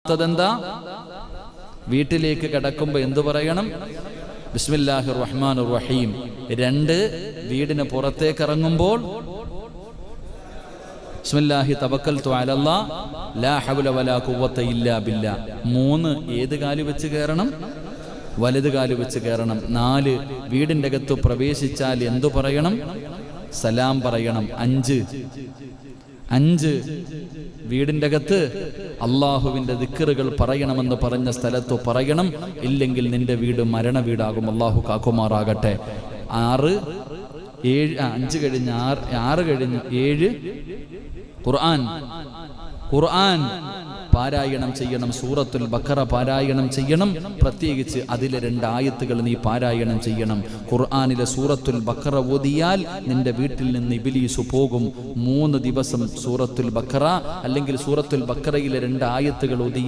അതെന്താ? വീട്ടിലേക്ക് കടക്കുമ്പോൾ എന്തു പറയണം? ബിസ്മില്ലാഹിർ റഹ്മാനിർ റഹീം. 2, വീടിന് പുറത്തേക്ക് ഇറങ്ങുമ്പോൾ ബിസ്മില്ലാഹി തവക്കൽതു അലല്ലാഹ് ലാ ഹൗല വലാ ഖുവത ഇല്ലാ ബില്ലാ. 3, ഏത് കാല് വെച്ച് കയറണം? വലത് കാല് വെച്ച് കയറണം. 4, വീടിൻ്റെ അകത്ത് പ്രവേശിച്ചാൽ എന്തു പറയണം? സലാം പറയണം. 5, വീടിൻ്റെ അകത്ത് അള്ളാഹുവിൻ്റെ ദിക്റുകൾ പറയണമെന്ന് പറഞ്ഞ സ്ഥലത്ത് പറയണം. ഇല്ലെങ്കിൽ നിന്റെ വീട് മരണ വീടാകും. അള്ളാഹു കാക്കുമാറാകട്ടെ. 6, 7, 5 കഴിഞ്ഞ് 6 കഴിഞ്ഞ് 7 ഖുർആൻ പാരായണം ചെയ്യണം. സൂറത്തുൽ ബഖറ പാരായണം ചെയ്യണം. പ്രത്യേകിച്ച് അതിലെ 2 ആയത്തുകൾ നീ പാരായണം ചെയ്യണം. ഖുർആനിലെ സൂറത്തുൽ ബഖറ ഓതിയാൽ നിന്റെ വീട്ടിൽ നിന്ന് ഇബ്ലീസ് പോകും. 3 ദിവസം സൂറത്തുൽ ബഖറ അല്ലെങ്കിൽ സൂറത്തുൽ ബഖറയിലെ 2 ആയത്തുകൾ ഓതി